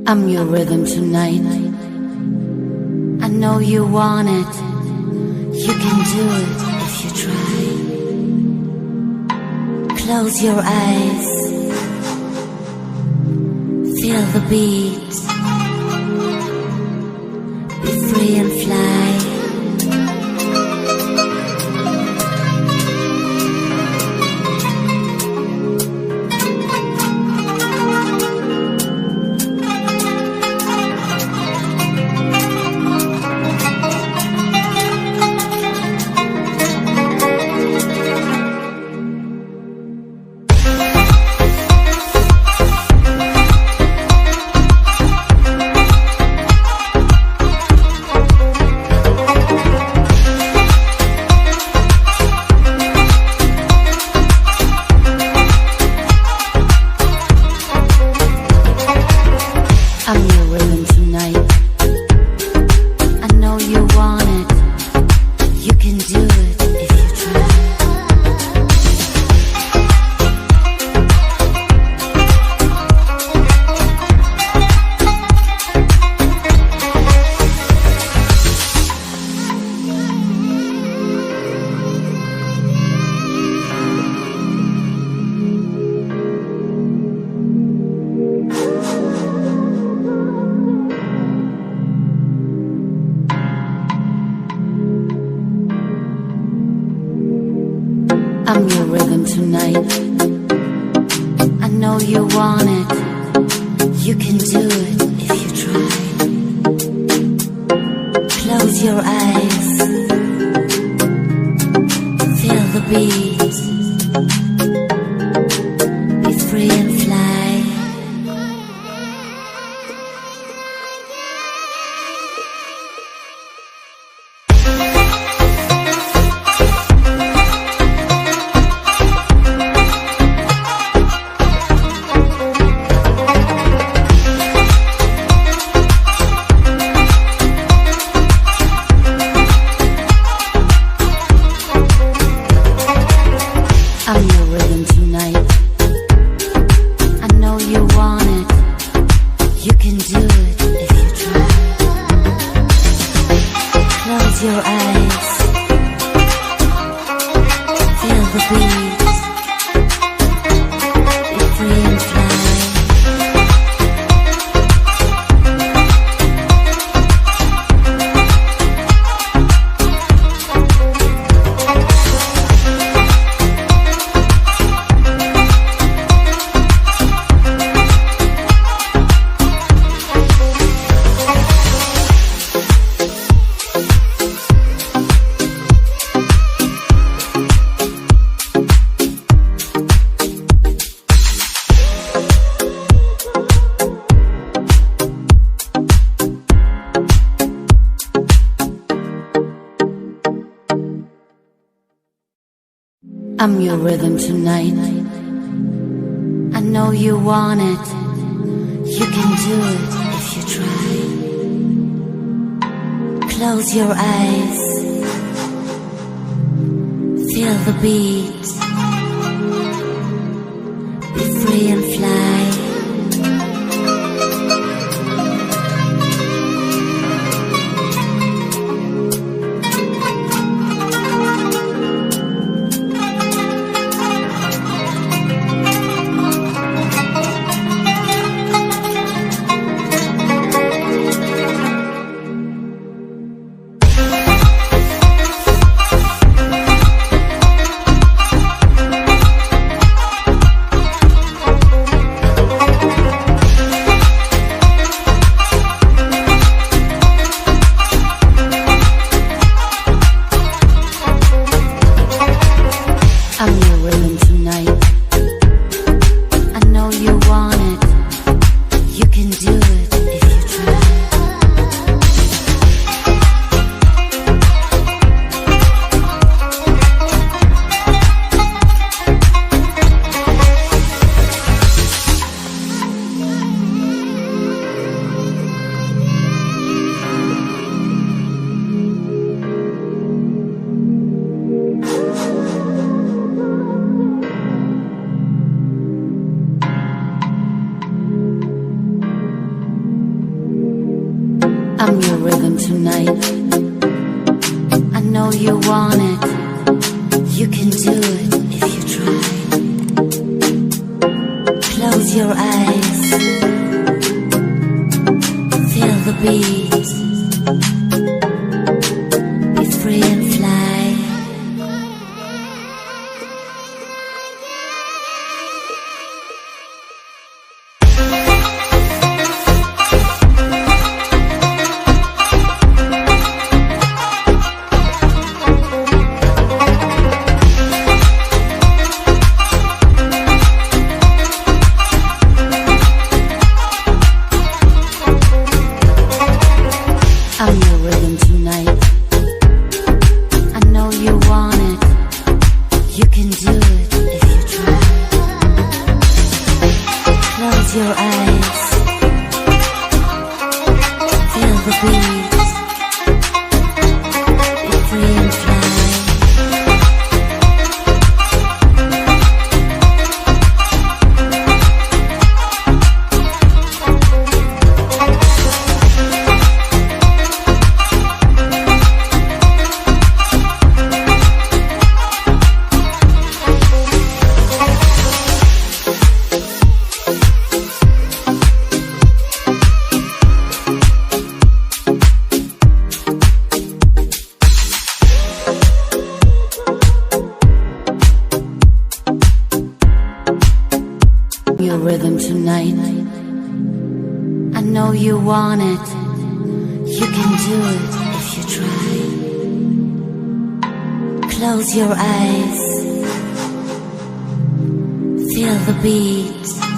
I'm your rhythm tonight. I know you want it. You can do it if you try. Close your eyes. Feel the beat. Be free and fly. I'm your rhythm tonight. I know you want it. You can do it if you try. Close your eyes. Feel the beat. Be free and fly. I'm your rhythm tonight. I know you want it. You can do it if you try. Close your eyes. Feel the beat. Be free and fly. I'm your rhythm tonight. I know you want it. You can do it if you try. Close your eyes. Feel the beat. Be free and fly. I'm your rhythm tonight. I know you want it. You can do it if you try. Close your eyes. Feel the beat. Be free and fly. I'm your rhythm tonight. I know you want it. You can do it if you try. Close your eyes. Feel the beat. Be free and fly. Your rhythm tonight. I know you want it. You can do it if you try. Close your eyes. Feel the beat.